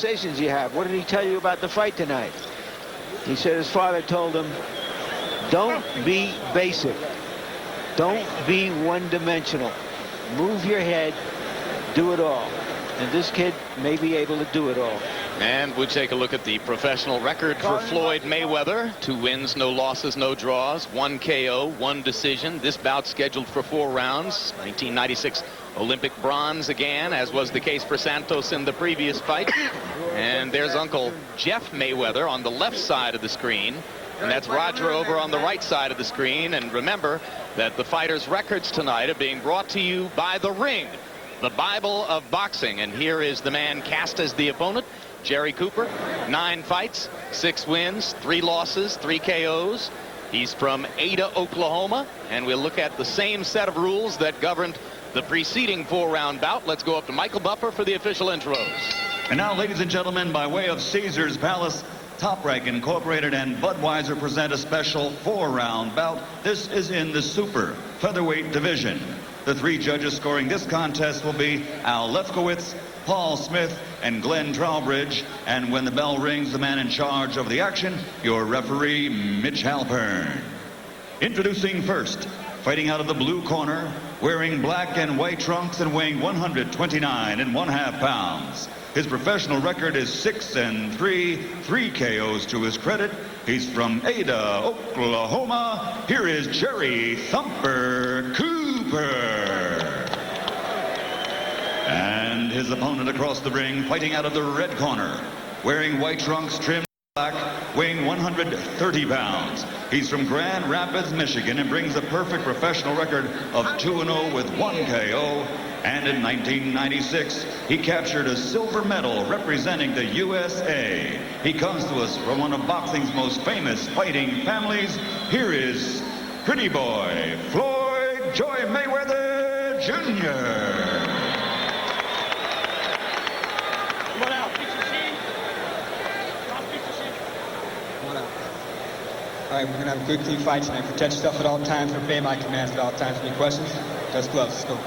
conversations you have. What did he tell you about the fight tonight? He said his father told him, don't be basic. Don't be one-dimensional. Move your head. Do it all. And this kid may be able to do it all. And we'll take a look at the professional record for Floyd Mayweather. 2 wins, no losses, no draws. 1 KO, 1 decision. This bout scheduled for 4 rounds. 1996 Olympic bronze again, as was the case for Santos in the previous fight. And there's Uncle Jeff Mayweather on the left side of the screen. And that's Roger over on the right side of the screen. And remember that the fighters' records tonight are being brought to you by The Ring, the Bible of boxing. And here is the man cast as the opponent, Jerry Cooper. 9 fights, 6 wins, 3 losses, 3 KOs. He's from Ada, Oklahoma. And we'll look at the same set of rules that governed the preceding 4-round bout. Let's go up to Michael Buffer for the official intros. And now, ladies and gentlemen, by way of Caesar's Palace, Top Rank Incorporated and Budweiser present a special 4-round bout. This is in the super featherweight division. The 3 judges scoring this contest will be Al Lefkowitz, Paul Smith, and Glenn Trowbridge. And when the bell rings, the man in charge of the action, your referee, Mitch Halpern. Introducing first, fighting out of the blue corner, wearing black and white trunks and weighing 129.5 pounds. His professional record is 6-3, 3 KOs to his credit. He's from Ada, Oklahoma. Here is Jerry Thumper Cooper. And his opponent across the ring, fighting out of the red corner, wearing white trunks trimmed black, weighing 130 pounds. He's from Grand Rapids, Michigan, and brings a perfect professional record of 2-0 with 1 KO. And in 1996, he captured a silver medal representing the USA. He comes to us from one of boxing's most famous fighting families. Here is Pretty Boy Floyd Joy Mayweather Jr. Come on out. Fix your seat. Fix your seat. Come on out. All right, we're going to have a good, clean fight tonight. Protect yourself at all times. Obey my commands at all times. Any questions? Just gloves. Let's go.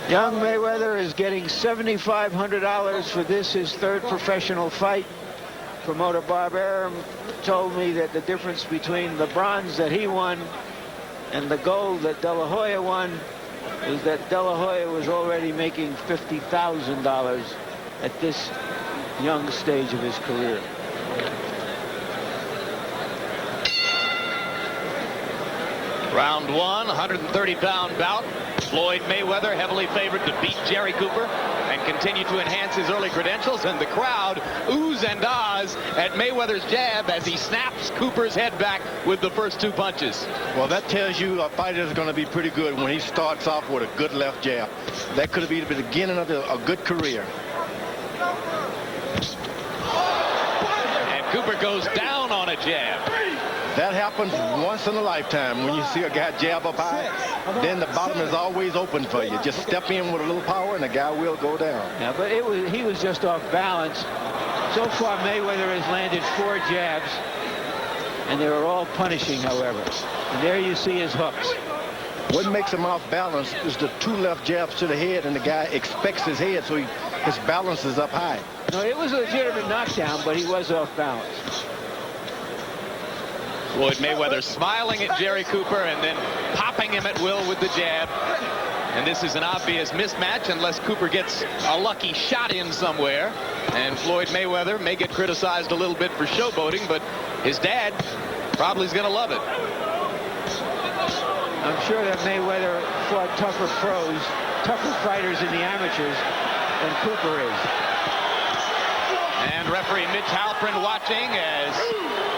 Young Mayweather is getting $7,500 for this, his 3rd professional fight. Promoter Bob Arum told me that the difference between the bronze that he won and the gold that De La Hoya won is that De La Hoya was already making $50,000 at this young stage of his career. Round 1, 130-pound bout. Floyd Mayweather heavily favored to beat Jerry Cooper and continue to enhance his early credentials. And the crowd oohs and ahs at Mayweather's jab as he snaps Cooper's head back with the first 2 punches. Well, that tells you a fighter is going to be pretty good when he starts off with a good left jab. That could be the beginning of a good career. And Cooper goes down on a jab. That happens once in a lifetime. When you see a guy jab up high, then the bottom is always open for you. Just step in with a little power and the guy will go down. Yeah, but he was just off balance. So far, Mayweather has landed 4 jabs, and they were all punishing, however. And there you see his hooks. What makes him off balance is the 2 left jabs to the head, and the guy expects his head, so his balance is up high. No, it was a legitimate knockdown, but he was off balance. Floyd Mayweather smiling at Jerry Cooper and then popping him at will with the jab. And this is an obvious mismatch unless Cooper gets a lucky shot in somewhere. And Floyd Mayweather may get criticized a little bit for showboating, but his dad probably is going to love it. I'm sure that Mayweather fought tougher pros, tougher fighters in the amateurs than Cooper is. And referee Mitch Halpern watching as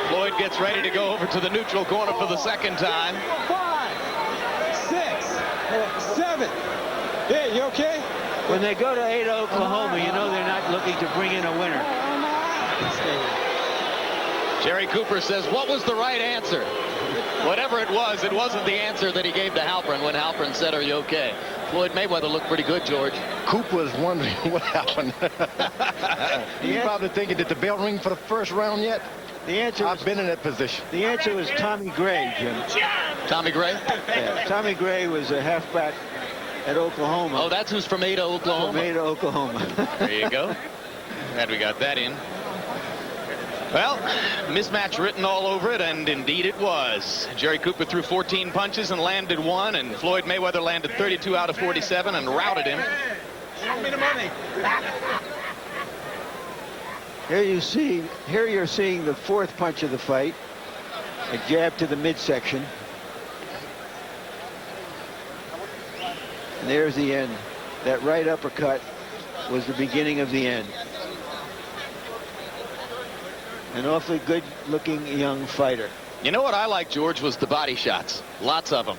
Floyd gets ready to go over to the neutral corner for the 2nd time. 5, 6, 7. Yeah, you okay? When they go to Ada, Oklahoma, you know they're not looking to bring in a winner. Jerry Cooper says, what was the right answer? Whatever it wasn't the answer that he gave to Halpern when Halpern said, are you okay? Floyd Mayweather looked pretty good, George. Cooper is wondering what happened. He's probably thinking, did the bell ring for the 1st round yet? The answer I've been in that position. The answer was Tommy Gray, Jim. Tommy Gray? Yeah, Tommy Gray was a halfback at Oklahoma. Oh, that's who's from Ada, Oklahoma. From Ada, Oklahoma. There you go. Glad we got that in. Well, mismatch written all over it, and indeed it was. Jerry Cooper threw 14 punches and landed one, and Floyd Mayweather landed 32 out of 47 and routed him. Here you're seeing the fourth punch of the fight. A jab to the midsection. And there's the end. That right uppercut was the beginning of the end. An awfully good-looking young fighter. You know what I like, George, was the body shots. Lots of them.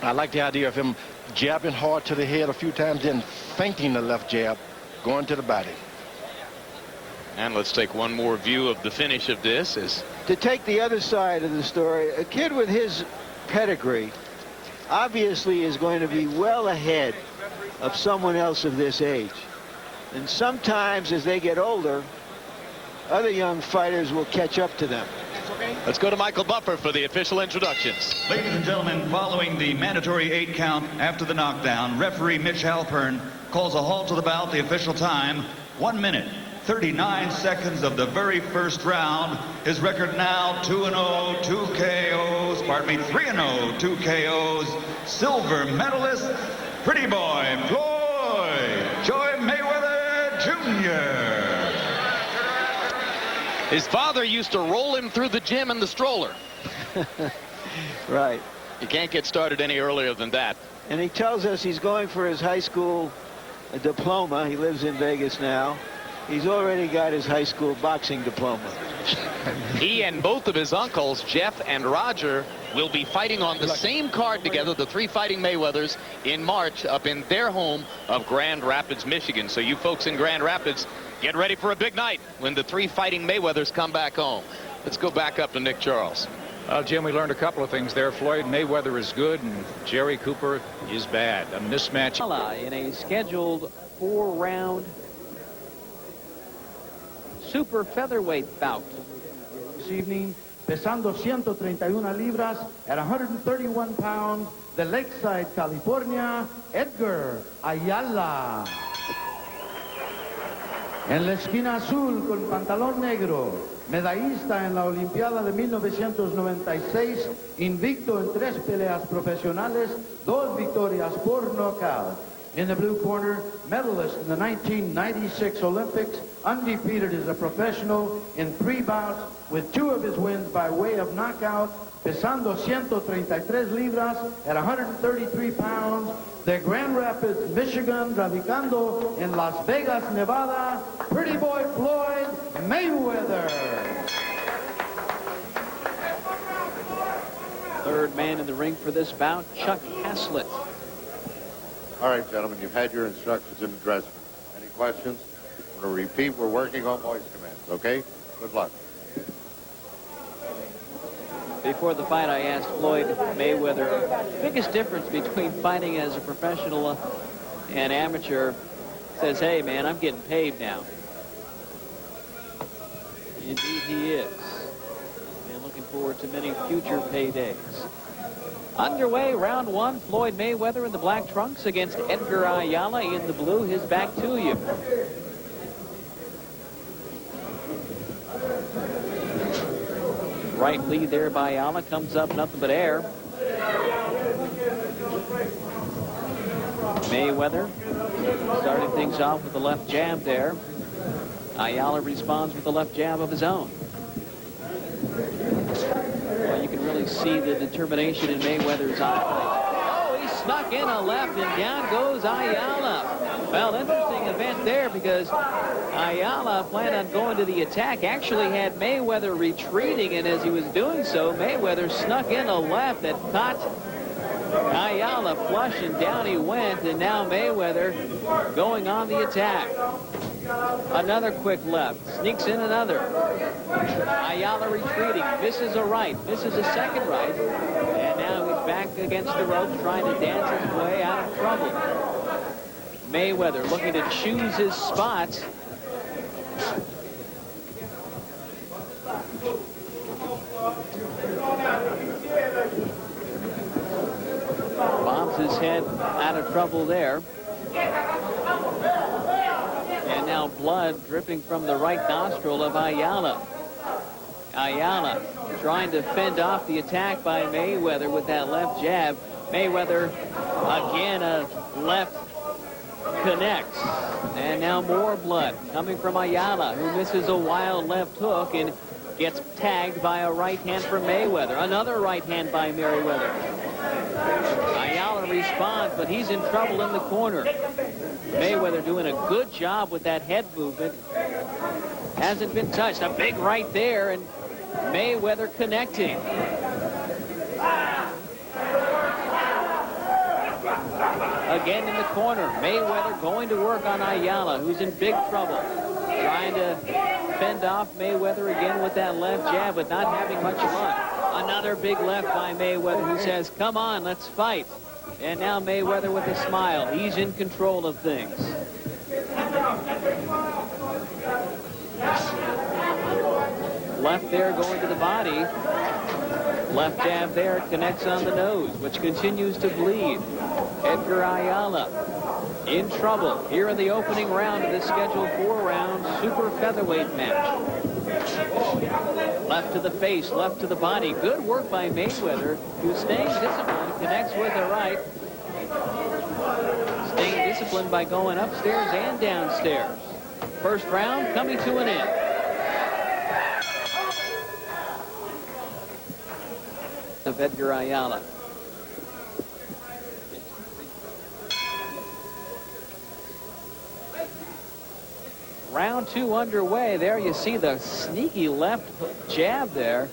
I like the idea of him jabbing hard to the head a few times, then feinting the left jab, going to the body. And let's take one more view of the finish of this. To take the other side of the story, a kid with his pedigree obviously is going to be well ahead of someone else of this age. And sometimes as they get older, other young fighters will catch up to them. Let's go to Michael Buffer for the official introductions. Ladies and gentlemen, following the mandatory 8 count after the knockdown, referee Mitch Halpern calls a halt to the bout. The official time, 1 minute, 39 seconds of the very first round. His record now 2-0, 2 KOs, pardon me, 3-0, 2 KOs. Silver medalist, pretty boy, Floyd Joy Mayweather Jr. His father used to roll him through the gym in the stroller. Right. You can't get started any earlier than that. And he tells us he's going for his high school diploma. He lives in Vegas now. He's already got his high school boxing diploma. He and both of his uncles, Jeff and Roger, will be fighting on the same card together, the 3 Fighting Mayweathers, in March up in their home of Grand Rapids, Michigan. So you folks in Grand Rapids, get ready for a big night when the 3 Fighting Mayweathers come back home. Let's go back up to Nick Charles. Jim, we learned a couple of things there. Floyd Mayweather is good and Jerry Cooper is bad. A mismatch. In a scheduled 4-round super featherweight bout. This evening, pesando 131 libras at 131 pounds, de Lakeside, California, Edgar Ayala. En la esquina azul con pantalón negro, medallista en la Olimpiada de 1996, invicto en 3 peleas profesionales, 2 victorias por nocaut. In the blue corner, medalist in the 1996 Olympics, undefeated as a professional in 3 bouts, with 2 of his wins by way of knockout, pesando 133 libras at 133 pounds, de Grand Rapids, Michigan, radicando en Las Vegas, Nevada, pretty boy Floyd Mayweather. Third man in the ring for this bout, Chuck Haslett. All right, gentlemen, you've had your instructions in the dressing room. Any questions? I'm going to repeat, we're working on voice commands, okay? Good luck. Before the fight, I asked Floyd Mayweather, biggest difference between fighting as a professional and amateur. Says, hey, man, I'm getting paid now. Indeed, he is. And looking forward to many future paydays. Underway, round 1, Floyd Mayweather in the black trunks against Edgar Ayala in the blue. His back to you. Right lead there by Ayala, comes up nothing but air. Mayweather starting things off with the left jab there. Ayala responds with the left jab of his own. Well, you can really see the determination in Mayweather's eye. Oh, he snuck in a left, and down goes Ayala. Well, interesting event there because Ayala planned on going to the attack, actually had Mayweather retreating, and as he was doing so, Mayweather snuck in a left that caught Ayala flush, and down he went, and now Mayweather going on the attack. Another quick left, sneaks in another. Ayala retreating, misses a right, misses a second right, and now he's back against the ropes trying to dance his way out of trouble. Mayweather looking to choose his spots. Bobs his head out of trouble there. And now Now blood dripping from the right nostril of Ayala. Ayala trying to fend off the attack by Mayweather with that left jab. Mayweather again, a left connects. And now more blood coming from Ayala, who misses a wild left hook and gets tagged by a right hand from Mayweather. Another right hand by Mayweather. Ayala responds, but he's in trouble in the corner. Mayweather doing a good job with that head movement. Hasn't been touched. A big right there, and Mayweather connecting. Again in the corner. Mayweather going to work on Ayala, who's in big trouble. Trying to fend off Mayweather again with that left jab, but not having much luck. Another big left by Mayweather, who says, come on, let's fight. And now Mayweather with a smile. He's in control of things. Left there going to the body. Left jab there, connects on the nose, which continues to bleed. Edgar Ayala in trouble here in the opening round of this scheduled 4-round super featherweight match. Left to the face, left to the body. Good work by Mayweather, who's staying disciplined, connects with the right. Staying disciplined by going upstairs and downstairs. First round coming to an end. Of Edgar Ayala. Round 2 underway. There you see the sneaky left jab there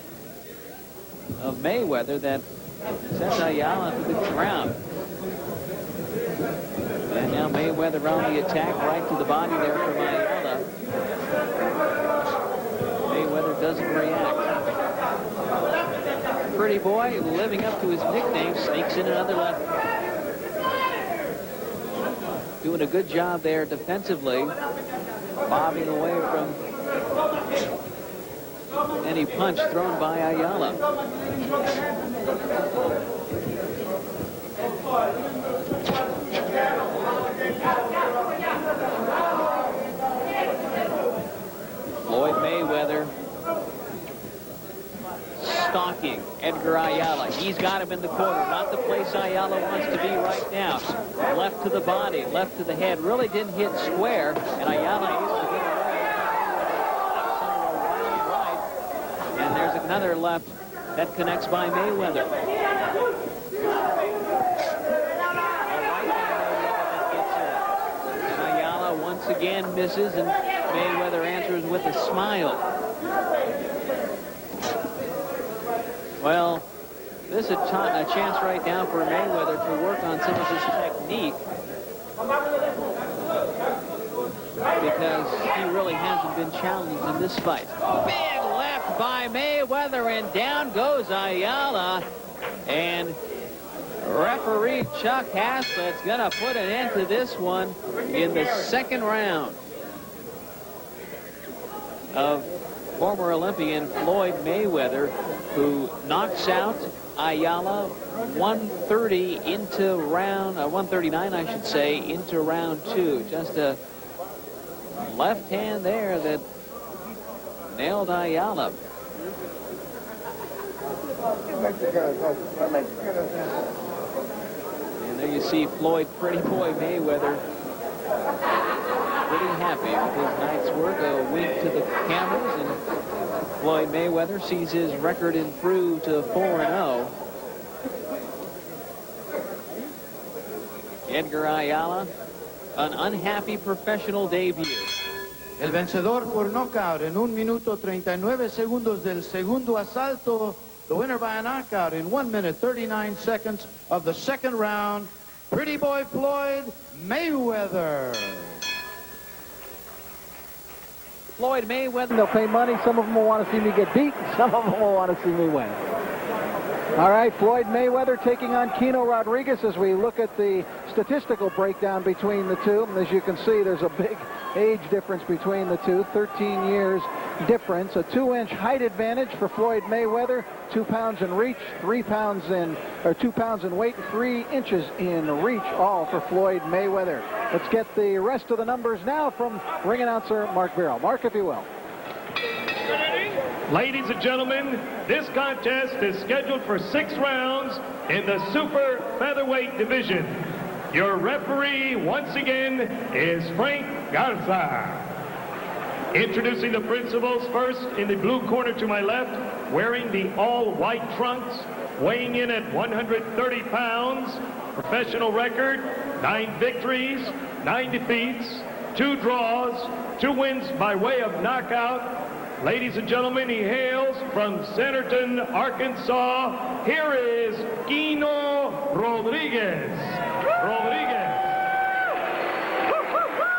of Mayweather that sends Ayala to the ground. And now Mayweather on the attack, right to the body there from Ayala. Mayweather doesn't react. Pretty boy, living up to his nickname, sneaks in another left. Doing a good job there defensively, bobbing away from any punch thrown by Ayala. Floyd Mayweather stalking Edgar Ayala. He's got him in the corner, not the place Ayala wants to be right now. Left to the body, left to the head. Really didn't hit square, and Ayala is to get away. Right. And there's another left that connects by Mayweather. And Ayala once again misses, and Mayweather answers with a smile. Well, this is a chance right now for Mayweather to work on some of his technique, because he really hasn't been challenged in this fight. Big left by Mayweather, and down goes Ayala. And referee Chuck Haslett's going to put an end to this one in the second round of former Olympian Floyd Mayweather, who knocks out Ayala 130 into round, 139 I should say, into round 2. Just a left hand there that nailed Ayala. And there you see Floyd Pretty Boy Mayweather pretty happy with his night's work. A wink to the cameras, and Floyd Mayweather sees his record improve to 4-0. Edgar Ayala, an unhappy professional debut. El vencedor por knockout en 1 minuto 39 segundos del segundo asalto. The winner by a knockout in 1 minute 39 seconds of the second round, Pretty Boy Floyd Mayweather. Floyd Mayweather. They'll pay money. Some of them will want to see me get beat. Some of them will want to see me win. All right, Floyd Mayweather taking on Kino Rodriguez as we look at the statistical breakdown between the two. And as you can see, there's a big age difference between the two, 13 years difference. A 2-inch height advantage for Floyd Mayweather, 2 pounds in reach, 2 pounds in weight, 3 inches in reach, all for Floyd Mayweather. Let's get the rest of the numbers now from ring announcer Mark Barrow. Mark, if you will. Ladies and gentlemen, this contest is scheduled for 6 rounds in the super featherweight division. Your referee, once again, is Frank Garza. Introducing the principals, first in the blue corner to my left, wearing the all-white trunks, weighing in at 130 pounds, professional record, 9 victories, 9 defeats, 2 draws, 2 wins by way of knockout. Ladies and gentlemen, he hails from Centerton, Arkansas. Here is Kino Rodriguez.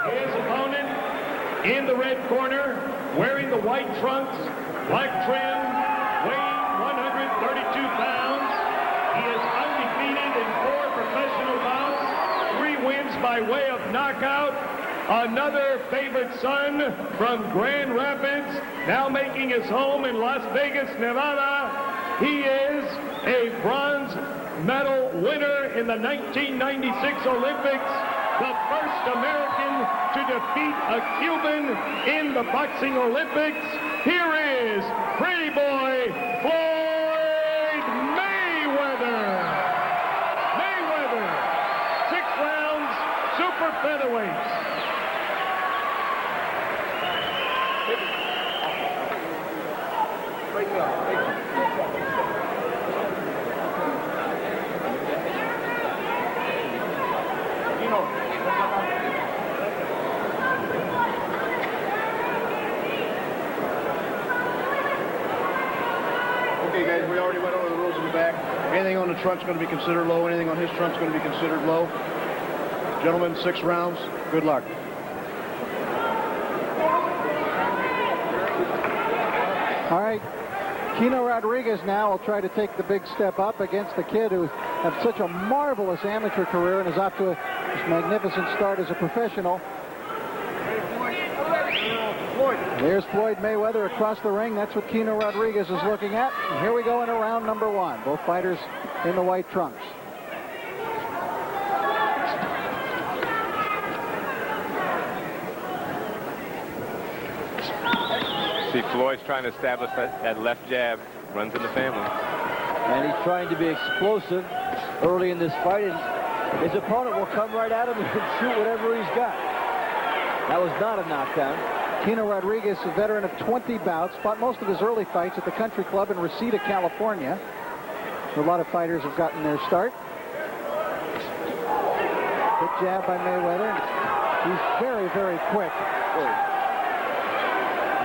His opponent in the red corner, wearing the white trunks, black trim, weighing 132 pounds. He is undefeated in 4 professional bouts, 3 wins by way of knockout. Another favorite son from Grand Rapids, now making his home in Las Vegas, Nevada. He is a bronze medal winner in the 1996 Olympics, the first American to defeat a Cuban in the boxing Olympics. Here is Pretty Boy Floyd Mayweather. 6 rounds, super featherweights. Okay, guys, we already went over the rules in the back. Anything on the trunk's going to be considered low. Anything on his trunk's going to be considered low. Gentlemen, 6 rounds. Good luck. All right. Kino Rodriguez now will try to take the big step up against the kid who had such a marvelous amateur career and is off to a magnificent start as a professional. There's Floyd Mayweather across the ring. That's what Kino Rodriguez is looking at. And here we go into round number 1. Both fighters in the white trunks. See, Floyd's trying to establish that left jab, runs in the family. And he's trying to be explosive early in this fight, and his opponent will come right at him and shoot whatever he's got. That was not a knockdown. Kino Rodriguez, a veteran of 20 bouts, fought most of his early fights at the Country Club in Reseda, California. A lot of fighters have gotten their start. Good jab by Mayweather. He's very, very quick.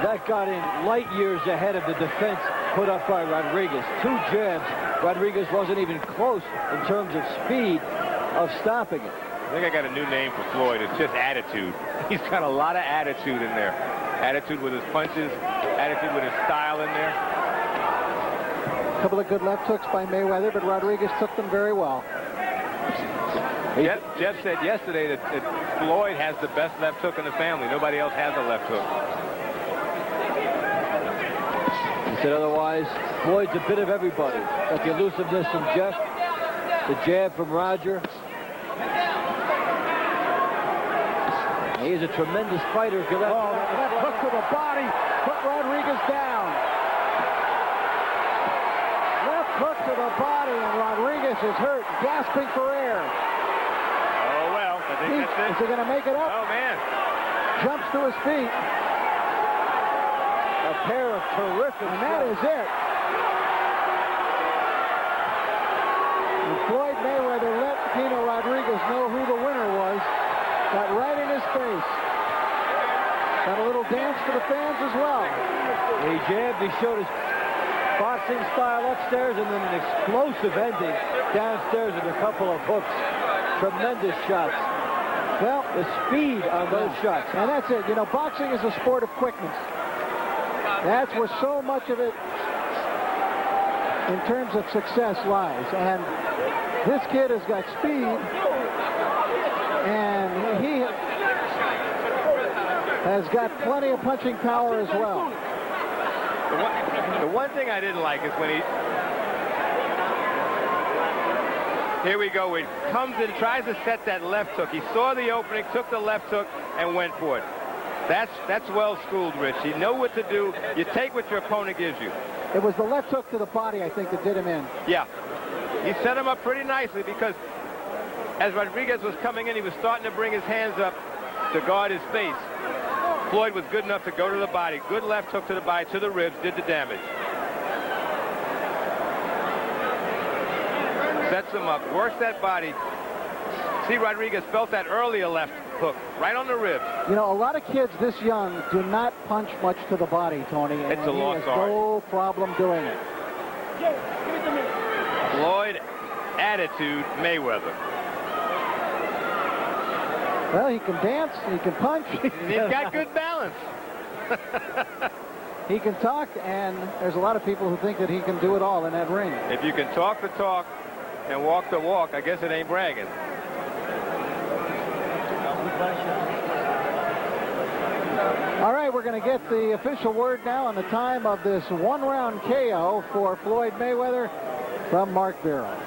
That got in light years ahead of the defense put up by Rodriguez. 2 jabs. Rodriguez wasn't even close in terms of speed of stopping it. I think I got a new name for Floyd. It's just attitude. He's got a lot of attitude in there. Attitude with his punches, attitude with his style in there. A couple of good left hooks by Mayweather, but Rodriguez took them very well. Jeff said yesterday that Floyd has the best left hook in the family. Nobody else has a left hook. He said otherwise, Floyd's a bit of everybody. Got the elusiveness from Jeff, the jab from Roger. He is a tremendous fighter. If you let left hook to the body, put Rodriguez down. Left hook to the body, and Rodriguez is hurt, gasping for air. Oh, well, I think that's it. Is he going to make it up? Oh, man. Jumps to his feet. a pair of terrific, and that is it. And Floyd Mayweather let Kino Rodriguez know who the winner was. Got right in his face. Got a little dance for the fans as well. He jabbed, he showed his boxing style upstairs, and then an explosive ending downstairs with a couple of hooks. Tremendous shots. Well, the speed on those shots. And that's it. You know, boxing is a sport of quickness. That's where so much of it in terms of success lies. And this kid has got speed, and he has got plenty of punching power as well. The one thing I didn't like is when Here we go. He comes in, tries to set that left hook. He saw the opening, took the left hook, and went for it. That's well schooled, Rich. You know what to do. You take what your opponent gives you. It was the left hook to the body, I think, that did him in. Yeah. He set him up pretty nicely because as Rodriguez was coming in, he was starting to bring his hands up to guard his face. Floyd was good enough to go to the body. Good left hook to the body, to the ribs, did the damage. Sets him up, works that body. See, Rodriguez felt that earlier left hook, right on the ribs. You know, a lot of kids this young do not punch much to the body, Tony. And it's a lost art. No problem doing it. Floyd, attitude, Mayweather. Well, he can dance, he can punch. He's got good balance. He can talk, and there's a lot of people who think that he can do it all in that ring. If you can talk the talk and walk the walk, I guess it ain't bragging. All right, we're going to get the official word now on the time of this one-round KO for Floyd Mayweather from Mark Barrow.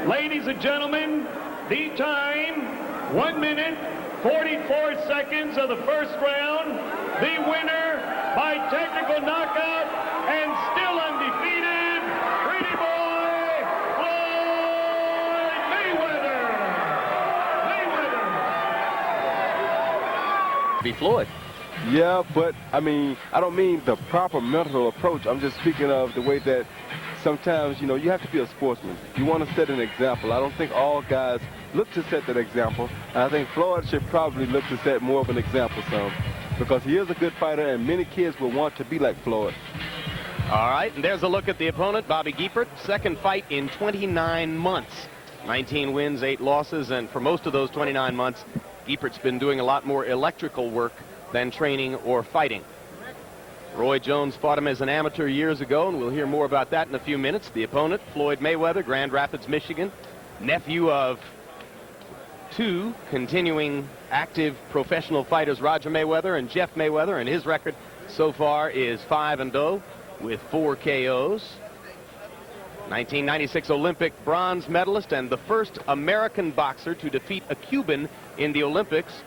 Ladies and gentlemen, the time, 1 minute, 44 seconds of the first round. The winner by technical knockout and still undefeated, Pretty Boy, Floyd Mayweather. Be Floyd. Yeah, but I mean, I don't mean the proper mental approach. I'm just speaking of the way that sometimes, you know, you have to be a sportsman. You want to set an example. I don't think all guys look to set that example. I think Floyd should probably look to set more of an example, because he is a good fighter, and many kids will want to be like Floyd. All right, and there's a look at the opponent, Bobby Giepert. Second fight in 29 months. 19 wins, 8 losses, and for most of those 29 months, Giepert's been doing a lot more electrical work than training or fighting. Roy Jones fought him as an amateur years ago, and we'll hear more about that in a few minutes. The opponent, Floyd Mayweather, Grand Rapids, Michigan, nephew of 2 continuing active professional fighters, Roger Mayweather and Jeff Mayweather, and his record so far is 5-0 with 4 KOs. 1996 Olympic bronze medalist and the first American boxer to defeat a Cuban in the Olympics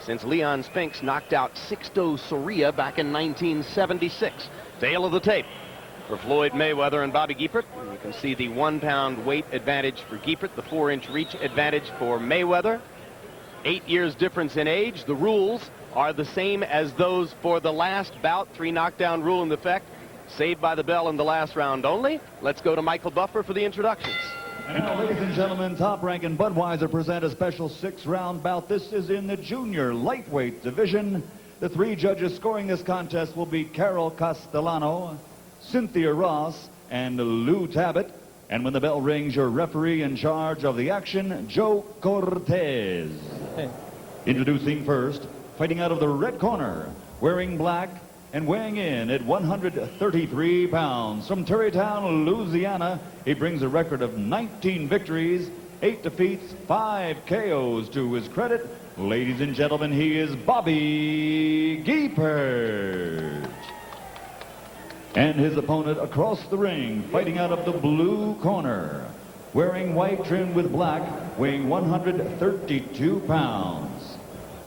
since Leon Spinks knocked out Sixto Soria back in 1976. Tail of the tape for Floyd Mayweather and Bobby Giepert. You can see the 1-pound weight advantage for Giepert, the 4-inch reach advantage for Mayweather. 8 years difference in age. The rules are the same as those for the last bout. 3 knockdown rule in effect. Saved by the bell in the last round only. Let's go to Michael Buffer for the introductions. And now, ladies and gentlemen, Top Rank and Budweiser present a special 6-round bout. This is in the junior lightweight division. The 3 judges scoring this contest will be Carol Castellano, Cynthia Ross, and Lou Tabbitt. And when the bell rings, your referee in charge of the action, Joe Cortez. Hey. Introducing first, fighting out of the red corner, wearing black and weighing in at 133 pounds. From Terrytown, Louisiana, he brings a record of 19 victories, 8 defeats, 5 KOs to his credit. Ladies and gentlemen, he is Bobby Giepert. And his opponent across the ring, fighting out of the blue corner, wearing white trimmed with black, weighing 132 pounds.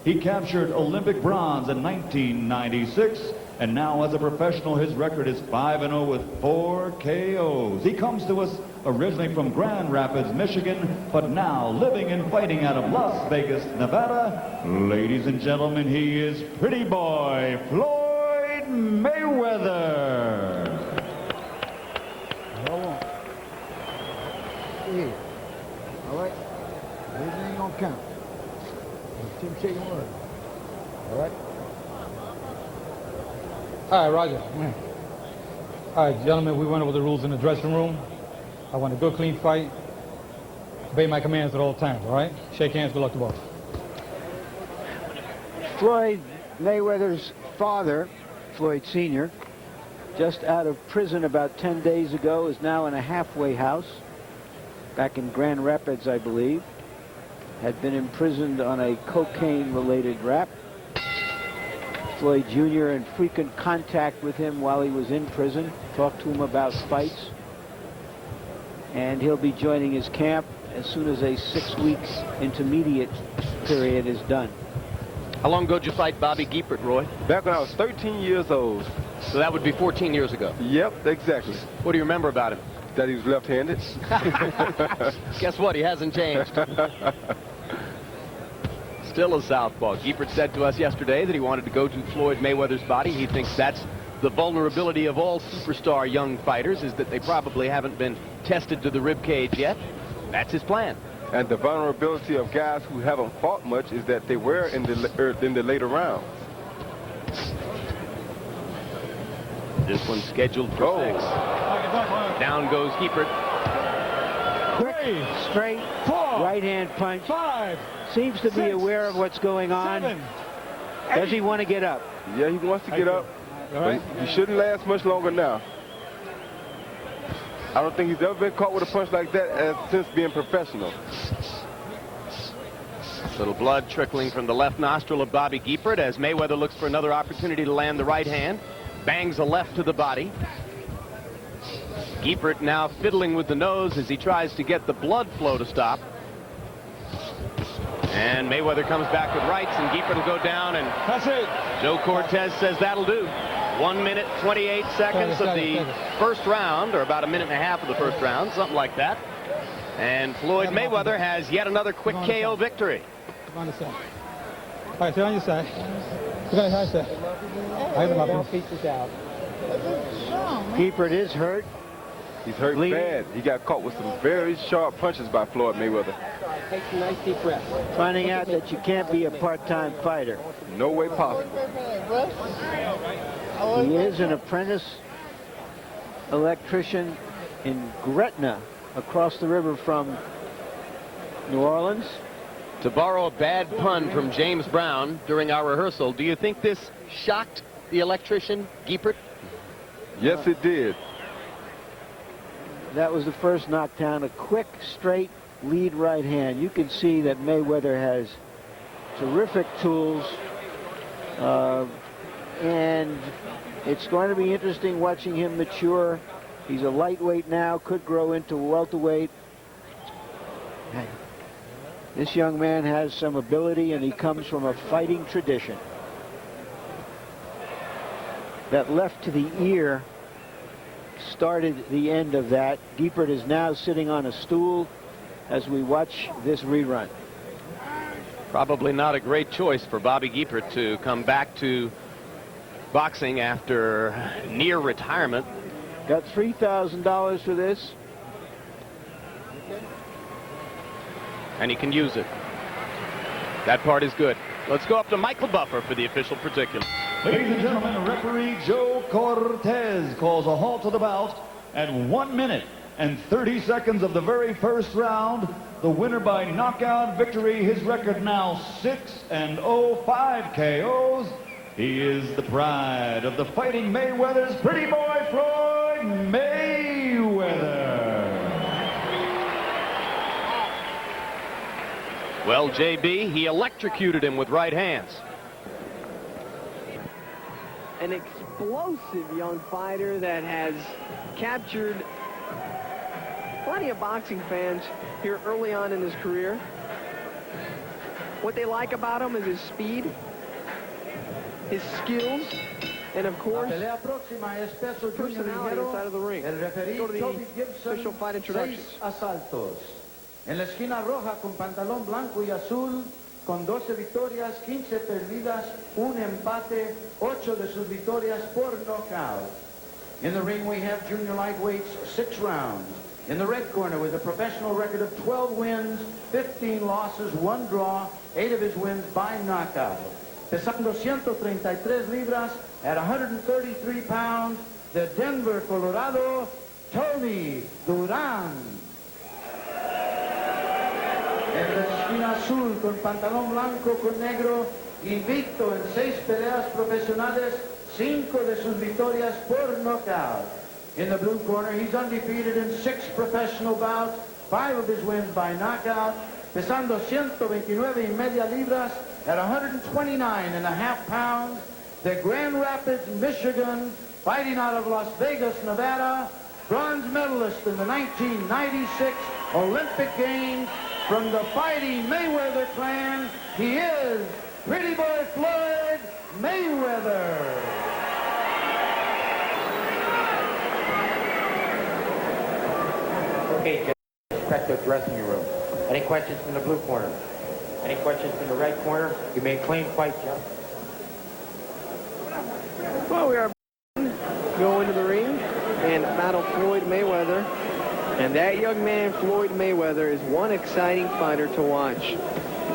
He captured Olympic bronze in 1996, and now as a professional, his record is 5-0 with 4 KOs. He comes to us originally from Grand Rapids, Michigan, but now living and fighting out of Las Vegas, Nevada. Ladies and gentlemen, he is Pretty Boy Floyd Mayweather. Yeah. All right. Everything ain't gonna count. Team shaking word. All right. All right, Roger. All right, gentlemen, we went over the rules in the dressing room. I want a good, clean fight. Obey my commands at all times, all right? Shake hands, good luck to both. Floyd Mayweather's father, Floyd Sr., just out of prison about 10 days ago, is now in a halfway house back in Grand Rapids, I believe. Had been imprisoned on a cocaine-related rap. Floyd Jr. in frequent contact with him while he was in prison, talked to him about fights. and he'll be joining his camp as soon as a 6 weeks intermediate period is done. How long ago did you fight Bobby Giepert, Roy? Back when I was 13 years old. So that would be 14 years ago. Yep, exactly. What do you remember about him? That he was left-handed. Guess what? He hasn't changed. Still a southpaw. Giepert said to us yesterday that he wanted to go to Floyd Mayweather's body. He thinks that's the vulnerability of all superstar young fighters, is that they probably haven't been tested to the rib cage yet. That's his plan. And the vulnerability of guys who haven't fought much is that they were in the later rounds. This one's scheduled for 6. Down goes Giepert. Quick, straight, right-hand punch. 5. Seems to be 6, aware of what's going on. 7, Does he want to get up? Yeah, he wants to get up. Right. But he shouldn't last much longer now. I don't think he's ever been caught with a punch like that since being professional. Little blood trickling from the left nostril of Bobby Giepert as Mayweather looks for another opportunity to land the right hand. Bangs a left to the body. Giepert now fiddling with the nose as he tries to get the blood flow to stop. And Mayweather comes back with rights, and Giepert will go down, and that's it. Joe Cortez says that'll do. 1 minute, 28 seconds of the first round, or about a minute and a half of the first round, something like that. And Floyd Mayweather has yet another quick KO victory. On the side. All right, stay on your side. Look at how I said. I have my features out. Giepert is hurt. He's hurt bad. He got caught with some very sharp punches by Floyd Mayweather. Take a nice deep breath. Finding out that you can't be a part-time fighter. No way possible. He is an apprentice electrician in Gretna, across the river from New Orleans. To borrow a bad pun from James Brown during our rehearsal, do you think this shocked the electrician, Giepert? Yes, it did. That was the first knockdown, a quick, straight lead right hand. You can see that Mayweather has terrific tools, and it's going to be interesting watching him mature. He's a lightweight now, could grow into welterweight. This young man has some ability, and he comes from a fighting tradition. That left to the ear started the end of that. Giepert is now sitting on a stool as we watch this rerun. Probably not a great choice for Bobby Giepert to come back to boxing after near retirement. Got $3,000 for this. And he can use it. That part is good. Let's go up to Michael Buffer for the official particulars. Ladies and gentlemen, referee Joe Cortez calls a halt to the bout at 1 minute and 30 seconds of the very first round. The winner by knockout victory, his record now 6-0, 5 KOs. He is the pride of the Fighting Mayweathers, pretty boy Floyd Mayweather. Well, JB, he electrocuted him with right hands. An explosive young fighter that has captured plenty of boxing fans here early on in his career. What they like about him is his speed, his skills, and of course, personality inside of the ring. Go to the official fight introductions. En la esquina roja con pantalón blanco y azul, con 12 victorias, 15 perdidas, un empate, 8 de sus victorias por nocaut. In the ring we have junior lightweights, 6 rounds. In the red corner with a professional record of 12 wins, 15 losses, 1 draw, 8 of his wins by knockout. Pesando 133 libras at 133 pounds, the Denver, Colorado, Tony Duran. En la esquina azul con pantalón blanco con negro, invicto en 6 peleas profesionales, 5 de sus victorias por knockout. In the blue corner, he's undefeated in 6 professional bouts, 5 of his wins by knockout, pesando 129.5 libras at 129.5 pounds. The Grand Rapids, Michigan, fighting out of Las Vegas, Nevada, bronze medalist in the 1996 Olympic Games from the Fighting Mayweather clan, he is Pretty Boy Floyd Mayweather. Okay, back to the dressing room. Any questions from the blue corner? Any questions from the red corner? You may clean fight, Jeff. Well, we are going to the ring and battle Floyd Mayweather. And that young man, Floyd Mayweather, is one exciting fighter to watch.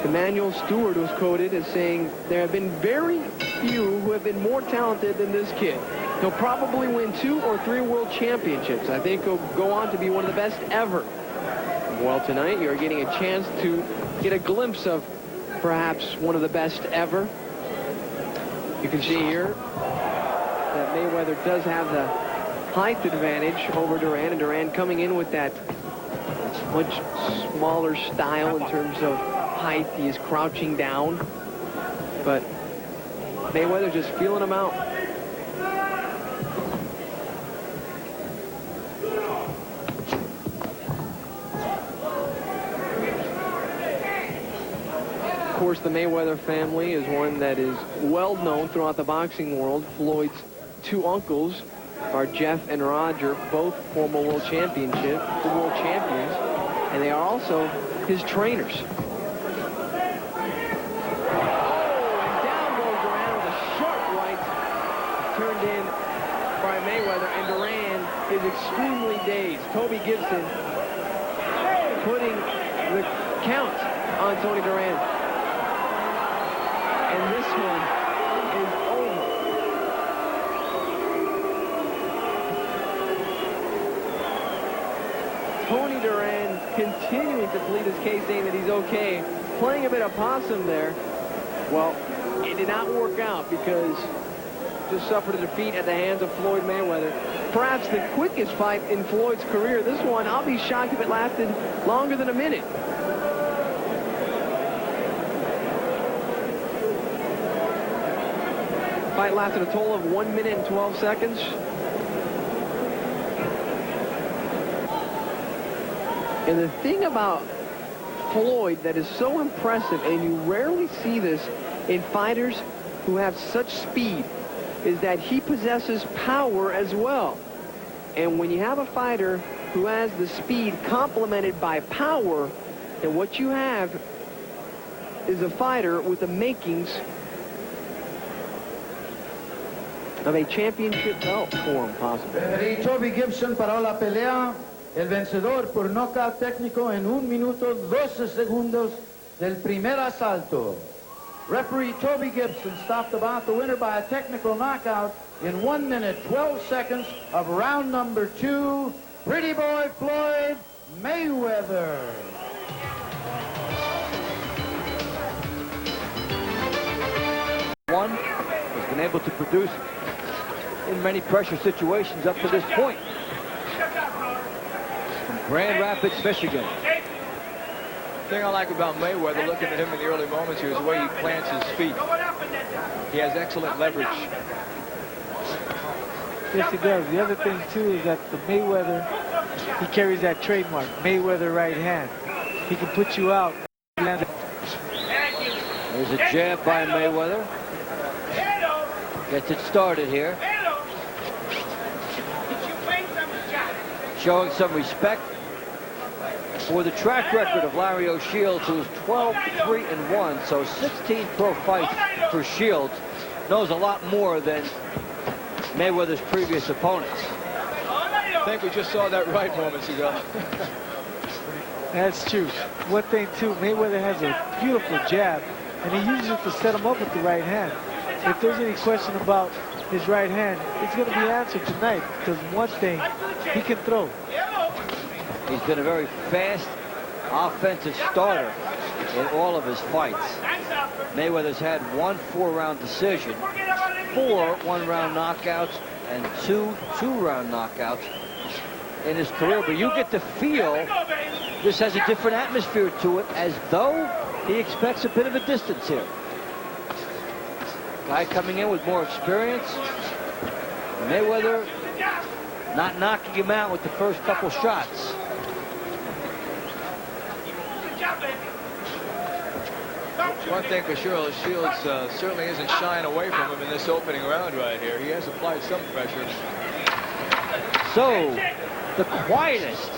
Emmanuel Stewart was quoted as saying, there have been very few who have been more talented than this kid. He'll probably win 2 or 3 world championships. I think he'll go on to be one of the best ever. Well, tonight you're getting a chance to get a glimpse of perhaps one of the best ever. You can see here that Mayweather does have the height advantage over Duran, and Duran coming in with that much smaller style in terms of height. He is crouching down, but Mayweather just feeling him out. Of course, the Mayweather family is one that is well known throughout the boxing world. Floyd's 2 uncles are Jeff and Roger, both former world champions, and they are also his trainers. Oh, and down goes Duran with a sharp right, turned in by Mayweather, and Duran is extremely dazed. Toby Gibson putting the count on Tony Duran. And this one is over. Tony Duran continuing to plead his case, saying that he's okay. Playing a bit of possum there. Well, it did not work out because just suffered a defeat at the hands of Floyd Mayweather. Perhaps the quickest fight in Floyd's career. This one, I'll be shocked if it lasted longer than a minute. Fight lasted a total of 1 minute and 12 seconds. And the thing about Floyd that is so impressive, and you rarely see this in fighters who have such speed, is that he possesses power as well. And when you have a fighter who has the speed complemented by power, then what you have is a fighter with the makings of a championship belt for him, possibly. Referee Toby Gibson paró la pelea. El vencedor por nocaut técnico en 1 minuto 12 segundos del primer asalto. Referee Toby Gibson stopped the bout. The winner by a technical knockout in 1 minute 12 seconds of round number 2. Pretty Boy Floyd Mayweather. One has been able to produce in many pressure situations up to this point. From Grand Rapids, Michigan. The thing I like about Mayweather, looking at him in the early moments here, is the way he plants his feet. He has excellent leverage. Yes, he does. The other thing, too, is that the Mayweather, he carries that trademark, Mayweather right hand. He can put you out. There's a jab by Mayweather. Gets it started here. Showing some respect for the track record of Larry O'Shields, who's 12-3-1, so 16 pro fights for Shields. Knows a lot more than Mayweather's previous opponents. I think we just saw that right moments ago. That's true. One thing, too, Mayweather has a beautiful jab, and he uses it to set him up with the right hand. If there's any question about his right hand, it's going to be answered tonight, because one thing, he can throw. He's been a very fast offensive starter in all of his fights. Mayweather's had 1 4-round decision, 4 1-round knockouts, and 2 2-round knockouts in his career. But you get the feel this has a different atmosphere to it, as though he expects a bit of a distance here. Guy coming in with more experience. Mayweather not knocking him out with the first couple shots. One thing for sure, Shields certainly isn't shying away from him in this opening round right here. He has applied some pressure. So, the quietest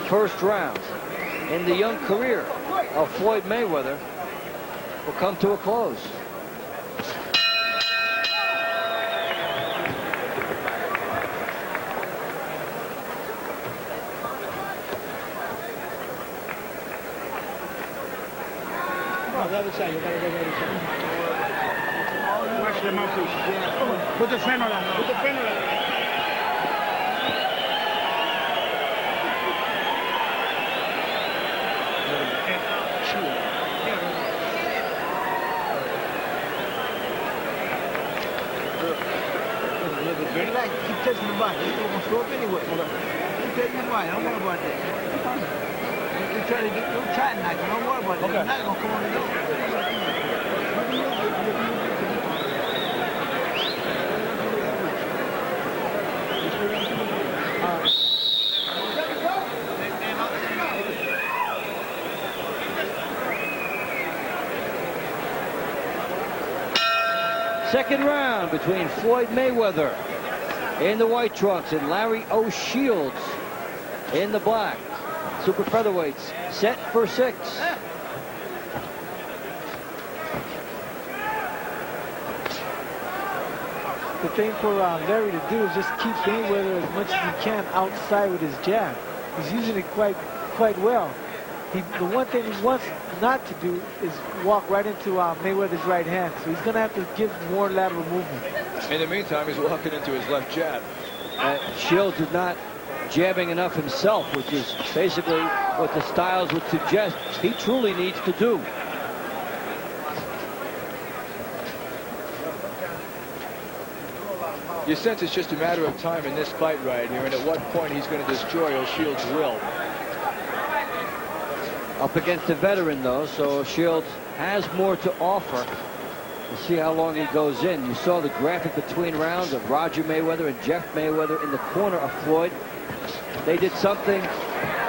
first round in the young career of Floyd Mayweather will come to a close. The other side, you gotta go to the other side. Watch the mouthpiece. Yeah. Put the femur on. Put the femur on. Relax, keep touching the body. It's gonna throw up anyway. Hold on. Let me tell you why. Don't worry about that. You try to get no try to knock it. Don't worry about that. You're not gonna come on the door. Second round between Floyd Mayweather in the white trunks and Larry O'Shields in the black. Super featherweights set for 6. The thing for Larry to do is just keep Mayweather as much as he can outside with his jab. He's using it quite well. The one thing he wants not to do is walk right into Mayweather's right hand. So he's going to have to give more lateral movement. In the meantime, he's walking into his left jab. Shields is not jabbing enough himself, which is basically what the styles would suggest he truly needs to do. You sense it's just a matter of time in this fight right here, and at what point he's going to destroy O'Shields' will. Up against a veteran, though, so Shields has more to offer. We'll see how long he goes in. You saw the graphic between rounds of Roger Mayweather and Jeff Mayweather in the corner of Floyd. They did something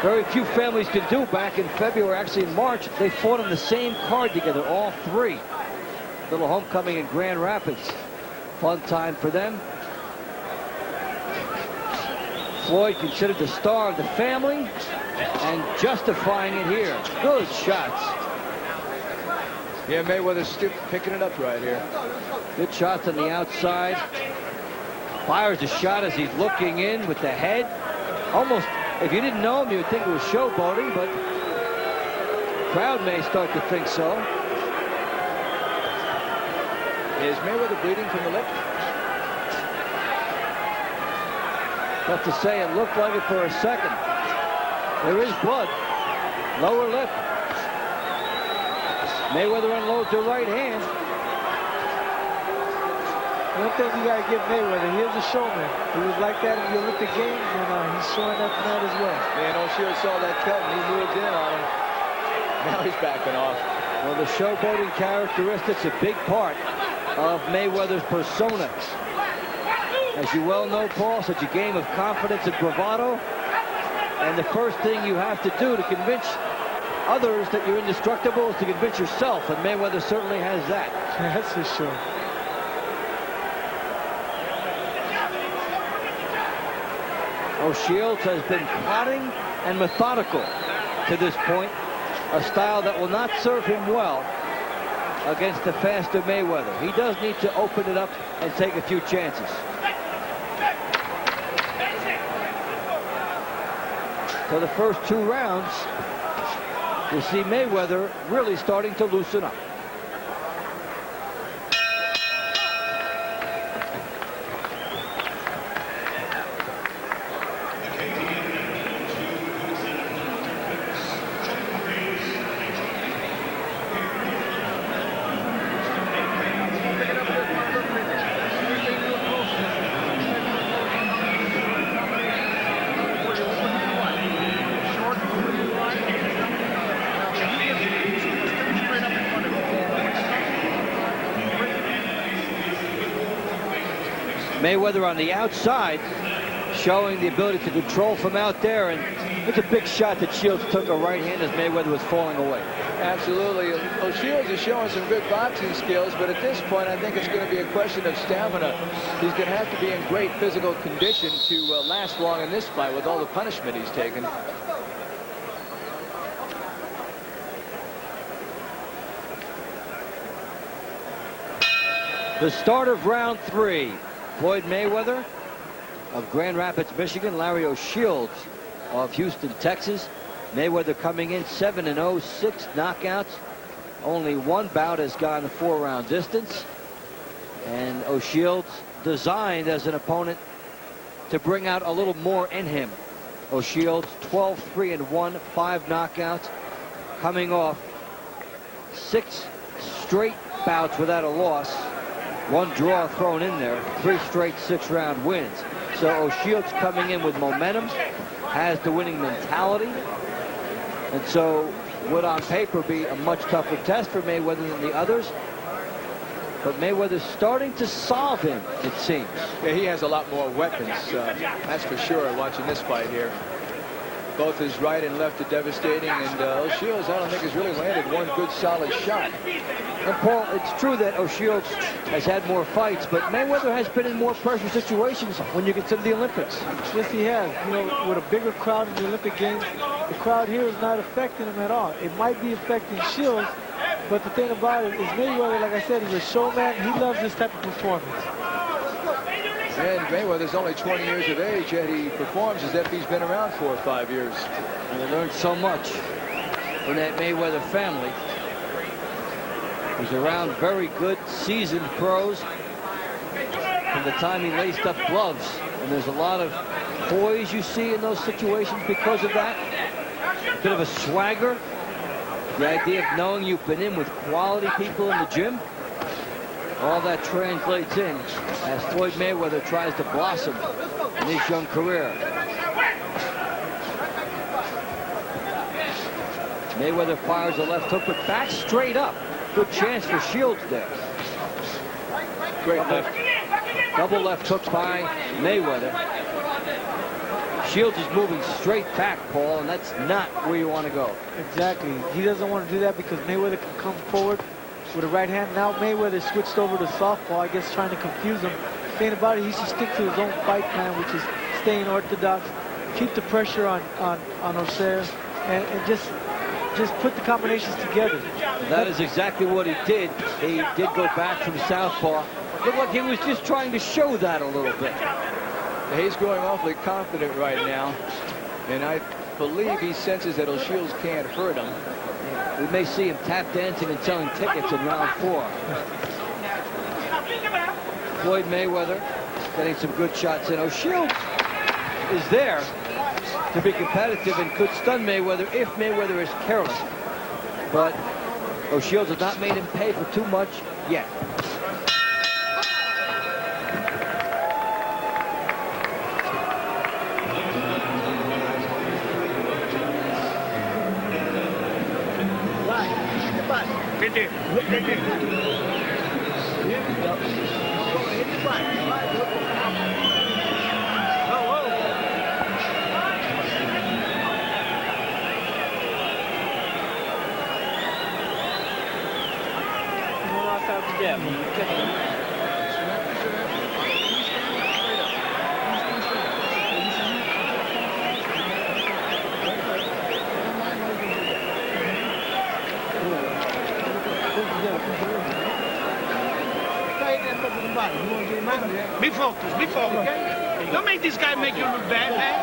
very few families can do back in February, actually in March. They fought on the same card together, all three. Little homecoming in Grand Rapids. Fun time for them. Floyd considered the star of the family and justifying it here. Good shots. Yeah, Mayweather's still picking it up right here. Good shots on the outside. Fires a shot as he's looking in with the head. Almost, if you didn't know him, you would think it was showboating, but crowd may start to think so. Is Mayweather bleeding from the lip? Tough to say. It looked like it for a second. There is blood. Lower lip. Mayweather unloads the right hand. One thing you got to give Mayweather, here's a showman. He was like that in the Olympic Games, and he's showing that tonight as well. Man, O'Shields saw that cut, and he moved in on him. Now he's backing off. Well, the showboating characteristics a big part of Mayweather's persona. As you well know, Paul, such a game of confidence and bravado. And the first thing you have to do to convince others that you're indestructible is to convince yourself, and Mayweather certainly has that. That's for sure. O'Shields has been plotting and methodical to this point, a style that will not serve him well against the faster Mayweather. He does need to open it up and take a few chances. So the first 2 rounds, you see Mayweather really starting to loosen up. Mayweather on the outside showing the ability to control from out there. And it's a big shot that Shields took a right hand as Mayweather was falling away. Absolutely. Shields is showing some good boxing skills, but at this point, I think it's going to be a question of stamina. He's going to have to be in great physical condition to last long in this fight with all the punishment he's taken. The start of round 3. Floyd Mayweather of Grand Rapids, Michigan. Larry O'Shields of Houston, Texas. Mayweather coming in 7-0, 6 knockouts. Only one bout has gone the 4-round distance. And O'Shields designed as an opponent to bring out a little more in him. O'Shields 12-3-1, 5 knockouts, coming off 6 straight bouts without a loss. 1 draw thrown in there, 3 straight 6-round wins. So O'Shields coming in with momentum, has the winning mentality, and so would on paper be a much tougher test for Mayweather than the others. But Mayweather's starting to solve him, it seems. Yeah, he has a lot more weapons, that's for sure, watching this fight here. Both his right and left are devastating, and O'Shields, I don't think, has really landed one good solid shot. And Paul, it's true that O'Shields has had more fights, but Mayweather has been in more pressure situations when you consider the Olympics. Yes, he has. You know, with a bigger crowd in the Olympic Games, the crowd here is not affecting him at all. It might be affecting Shields, but the thing about it is Mayweather, like I said, is a showman. He loves this type of performance. And Mayweather's only 20 years of age, yet he performs as if he's been around 4 or 5 years. And they learned so much in that Mayweather family. He's around very good, seasoned pros from the time he laced up gloves. And there's a lot of poise you see in those situations because of that. A bit of a swagger. The idea of knowing you've been in with quality people in the gym. All that translates in as Floyd Mayweather tries to blossom in his young career. Mayweather fires a left hook, but back straight up. Good chance for Shields there. Great left. Double left hook by Mayweather. Shields is moving straight back, Paul, and that's not where you want to go. Exactly. He doesn't want to do that because Mayweather can come forward with a right hand. Now Mayweather switched over to southpaw, I guess trying to confuse him. The thing about it, he should stick to his own fight plan, which is staying orthodox, keep the pressure on O'Shea, and just put the combinations together. That is exactly what he did. He did go back from southpaw. Looked like he was just trying to show that a little bit. He's growing awfully confident right now, and I believe he senses that O'Shields can't hurt him. We may see him tap dancing and selling tickets in round 4. Floyd Mayweather getting some good shots in. O'Shields is there to be competitive and could stun Mayweather if Mayweather is careless. But O'Shields has not made him pay for too much yet. Be focused, okay? Don't make this guy make you look bad, man.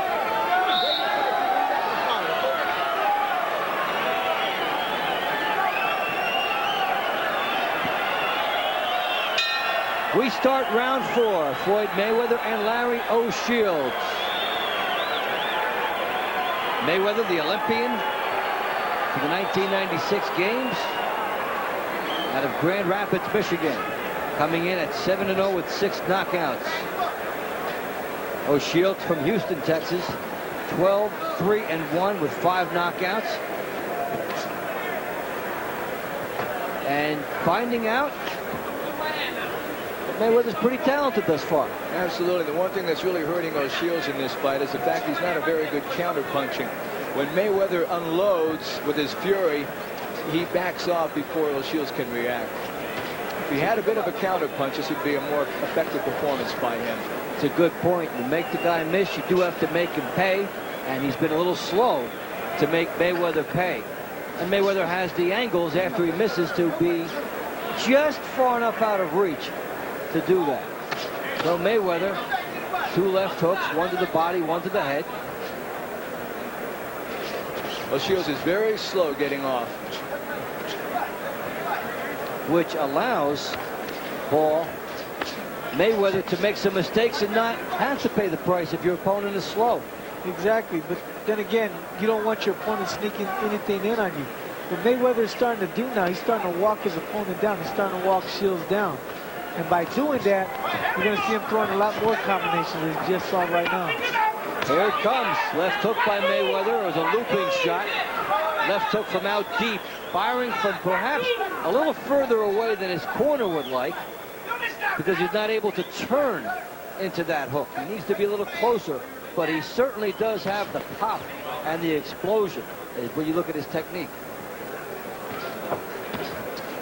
We start round 4. Floyd Mayweather and Larry O'Shields. Mayweather, the Olympian for the 1996 Games out of Grand Rapids, Michigan, coming in at 7-0 with 6 knockouts. O'Shields from Houston, Texas, 12-3-1 with 5 knockouts. And finding out Mayweather's pretty talented thus far. Absolutely. The one thing that's really hurting O'Shields in this fight is the fact he's not a very good counter-punching. When Mayweather unloads with his fury, he backs off before O'Shields can react. If he had a bit of a counter-punch, this would be a more effective performance by him. It's a good point. To make the guy miss, you do have to make him pay, and he's been a little slow to make Mayweather pay. And Mayweather has the angles after he misses to be just far enough out of reach to do that. So Mayweather, 2 left hooks, 1 to the body, 1 to the head. O'Shields is very slow getting off, which allows Paul Mayweather to make some mistakes and not have to pay the price if your opponent is slow. Exactly, but then again, you don't want your opponent sneaking anything in on you. What Mayweather is starting to do now, he's starting to walk his opponent down. He's starting to walk Shields down. And by doing that, you're going to see him throwing a lot more combinations than you just saw right now. Here it comes. Left hook by Mayweather. It was a looping shot. Left hook from out deep. Firing from perhaps a little further away than his corner would like, because he's not able to turn into that hook. He needs to be a little closer, but he certainly does have the pop and the explosion when you look at his technique.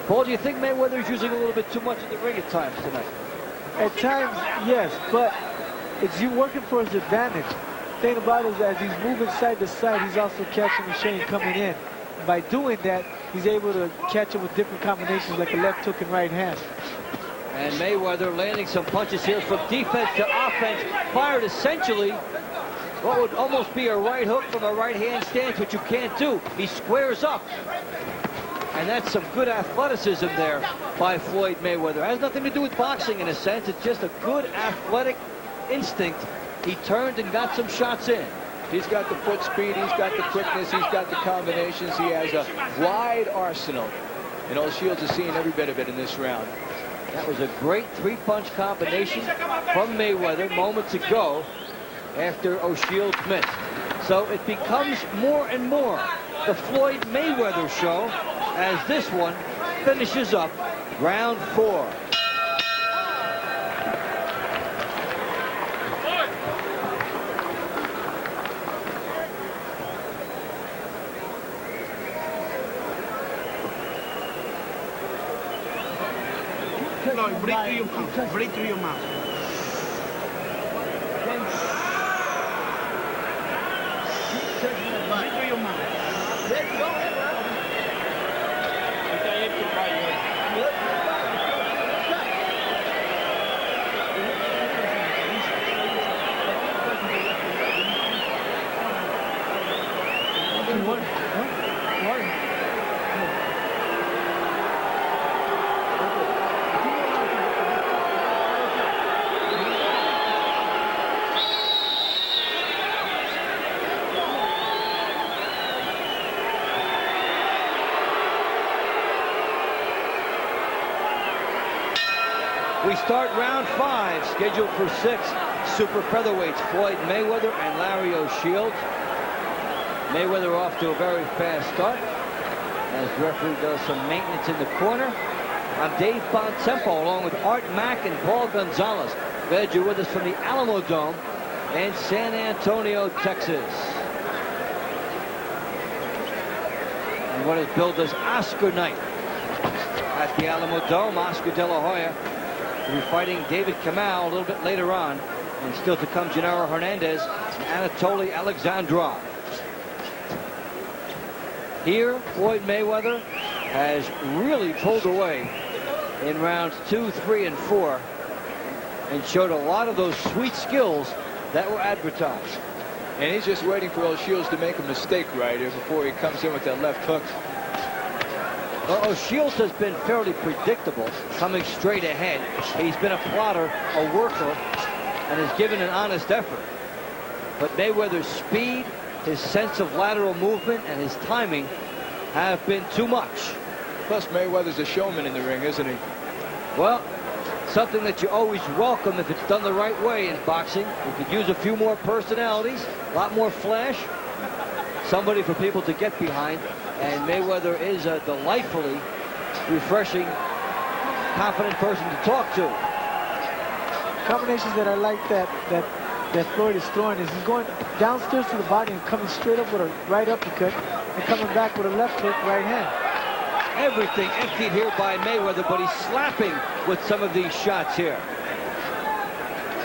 Paul, do you think Mayweather is using a little bit too much in the ring at times tonight? At times, yes, but it's you working for his advantage. The thing about it is, as he's moving side to side, he's also catching Shane coming in. And by doing that, he's able to catch him with different combinations like a left hook and right hand. And Mayweather landing some punches here from defense to offense. Fired essentially what would almost be a right hook from a right hand stance, which you can't do. He squares up. And that's some good athleticism there by Floyd Mayweather. It has nothing to do with boxing in a sense. It's just a good athletic instinct. He turned and got some shots in. He's got the foot speed, he's got the quickness, he's got the combinations. He has a wide arsenal. And O'Shields is seeing every bit of it in this round. That was a great 3-punch combination from Mayweather moments ago after O'Shields missed. So it becomes more and more the Floyd Mayweather show as this one finishes up round 4. Floyd, breathe through your mouth. Breathe through your mouth. Breathe through your mouth. Let's go. We start round 5, scheduled for 6 super featherweights, Floyd Mayweather and Larry O'Shields. Mayweather off to a very fast start as the referee does some maintenance in the corner. I'm Dave Bontempo along with Art Mack and Paul Gonzalez. Glad you're with us from the Alamo Dome in San Antonio, Texas. And what is billed as Oscar night at the Alamo Dome. Oscar De La Hoya will be fighting David Kamal a little bit later on. And still to come, Gennaro Hernandez and Anatoly Alexandrov. Here, Floyd Mayweather has really pulled away in rounds 2, 3, and 4 and showed a lot of those sweet skills that were advertised. And he's just waiting for O'Shields to make a mistake right here before he comes in with that left hook. Well, O'Shields has been fairly predictable, coming straight ahead. He's been a plotter, a worker, and has given an honest effort. But Mayweather's speed, his sense of lateral movement, and his timing have been too much. Plus, Mayweather's a showman in the ring, isn't he? Well, something that you always welcome if it's done the right way in boxing. You could use a few more personalities, a lot more flash, somebody for people to get behind. And Mayweather is a delightfully refreshing, confident person to talk to. combinations that I like that Floyd is throwing is he's going downstairs to the body and coming straight up with a right uppercut and coming back with a left hook right hand. Everything emptied here by Mayweather, but he's slapping with some of these shots here.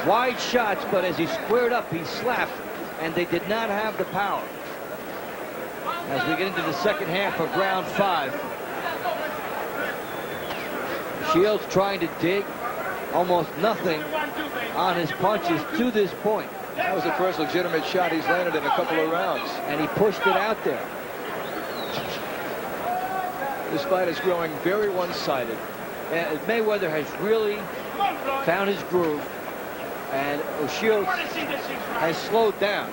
Wide shots, but as he squared up, he slapped, and they did not have the power. As we get into the second half of round 5. Shields trying to dig, almost nothing on his punches to this point. That was the first legitimate shot he's landed in a couple of rounds. And he pushed it out there. This fight is growing very one-sided. Mayweather has really found his groove, and O'Shields has slowed down,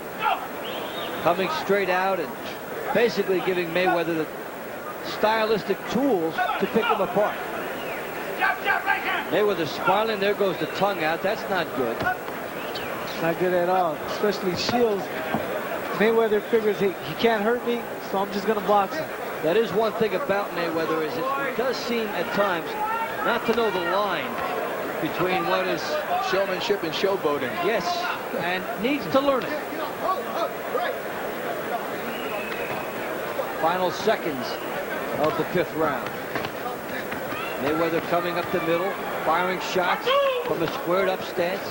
coming straight out and basically giving Mayweather the stylistic tools to pick him apart. Mayweather smiling. There goes the tongue out. That's not good. Not good at all, especially Shields. Mayweather figures he can't hurt me, so I'm just going to box him. That is one thing about Mayweather, is it does seem at times not to know the line between what is showmanship and showboating. Yes, and needs to learn it. Final seconds of the 5th round. Mayweather coming up the middle, firing shots from a squared up stance.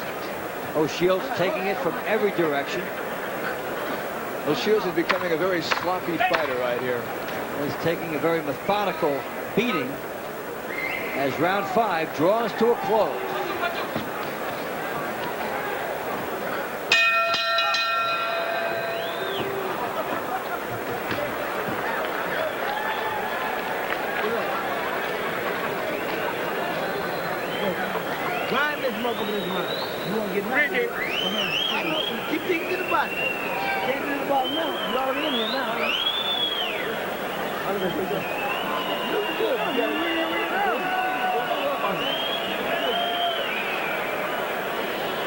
O'Shields taking it from every direction. O'Shields is becoming a very sloppy fighter right here. He's taking a very methodical beating as round 5 draws to a close. Grind this motherfucker's mind. You want to get ready? Keep thinking to the body. Can't do the ball now. You're already in here now. Look good. You got it.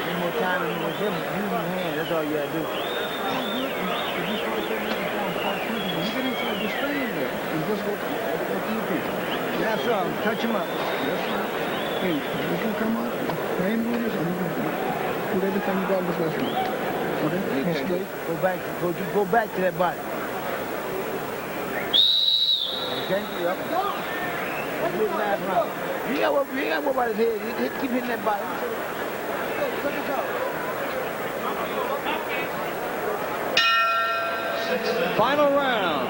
One more time and with him, use your hand. That's all you got to do. If you start getting you get inside the screen there. You just go to you people. That's all. Touch him up. That's right. Hey, you can come up. Frame do this, and you can put everything you got in this lesson. Okay? Hands straight. Go back to that body. Okay? Yep. Do it last round. You got what about his head. Keep hitting that body. Let it go. Final round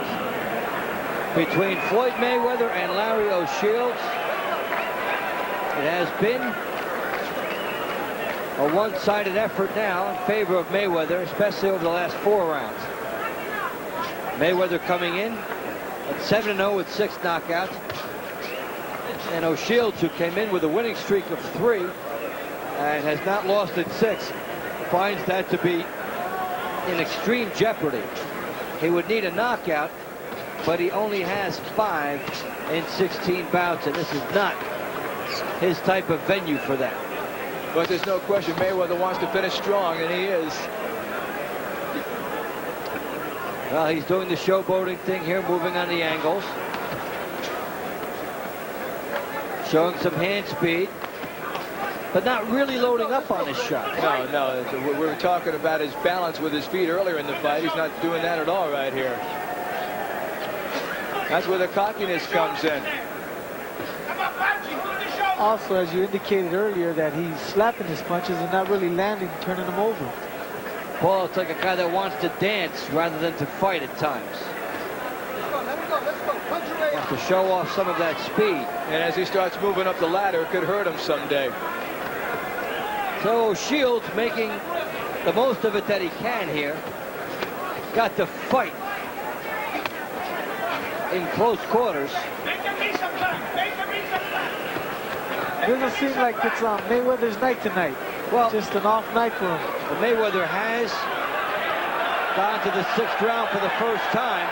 between Floyd Mayweather and Larry O'Shields. It has been a one-sided effort now in favor of Mayweather, especially over the last 4 rounds. Mayweather coming in at 7-0 with 6 knockouts. And O'Shields, who came in with a winning streak of 3 and has not lost in 6, finds that to be in extreme jeopardy. He would need a knockout, but he only has 5 in 16 bouts, and this is not his type of venue for that. But there's no question Mayweather wants to finish strong, and he is. Well, he's doing the showboating thing here, moving on the angles. Showing some hand speed, but not really loading up on his shot. No. We were talking about his balance with his feet earlier in the fight. He's not doing that at all right here. That's where the cockiness comes in. Also, as you indicated earlier, that he's slapping his punches and not really landing, turning them over. Paul, it's like a guy that wants to dance rather than to fight at times. Wants to show off some of that speed. And as he starts moving up the ladder, it could hurt him someday. So Shields making the most of it that he can here. Got to fight in close quarters. Doesn't seem like it's Mayweather's night tonight. Well, just an off night for him. Well, Mayweather has gone to the 6th round for the first time.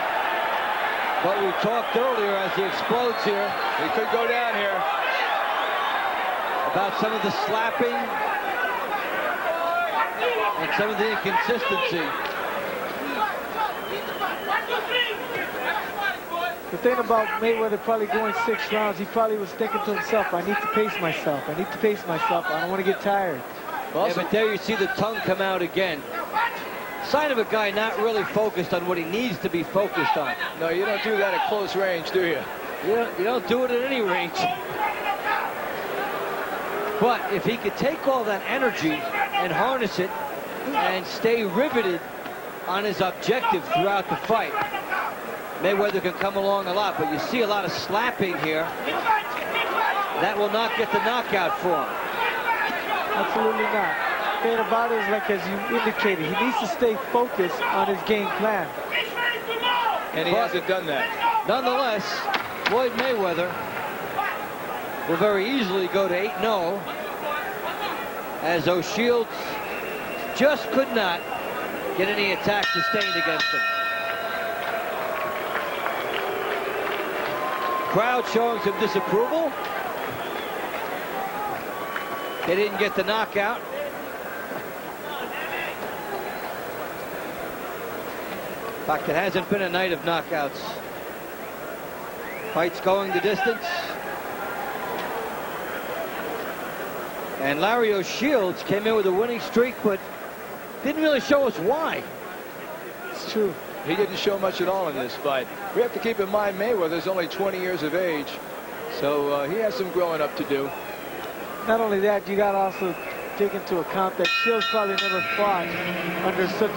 But we talked earlier as he explodes here. He could go down here. About some of the slapping and some of the inconsistency. The thing about Mayweather probably going 6 rounds, he probably was thinking to himself, I need to pace myself. I need to pace myself. I don't want to get tired. Yeah, but there you see the tongue come out again. Sign of a guy not really focused on what he needs to be focused on. No, you don't do that at close range, do you? You don't do it at any range. But if he could take all that energy and harness it and stay riveted on his objective throughout the fight, Mayweather can come along a lot. But you see a lot of slapping here. That will not get the knockout for him. Absolutely not. The thing about it is, like as you indicated, he needs to stay focused on his game plan. And he hasn't done that. Nonetheless, Floyd Mayweather will very easily go to 8-0, as O'Shields just could not get any attack sustained against him. Crowd showing some disapproval. They didn't get the knockout. In fact, it hasn't been a night of knockouts. Fights going the distance. And Larry O'Shields came in with a winning streak, but didn't really show us why. It's true. He didn't show much at all in this fight. We have to keep in mind Mayweather's only 20 years of age, so he has some growing up to do. Not only that, you got to also take into account that Shields probably never fought under such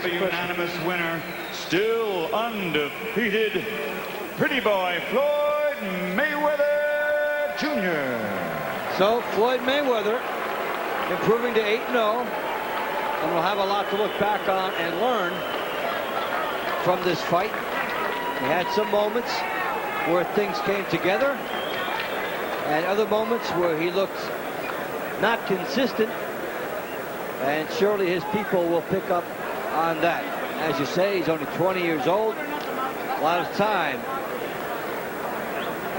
The unanimous winner, still undefeated, pretty boy Floyd Mayweather Jr. So Floyd Mayweather improving to 8-0, and we'll have a lot to look back on and learn from this fight. He had some moments where things came together, and other moments where he looked not consistent, and surely his people will pick up on that. As you say, he's only 20 years old. A lot of time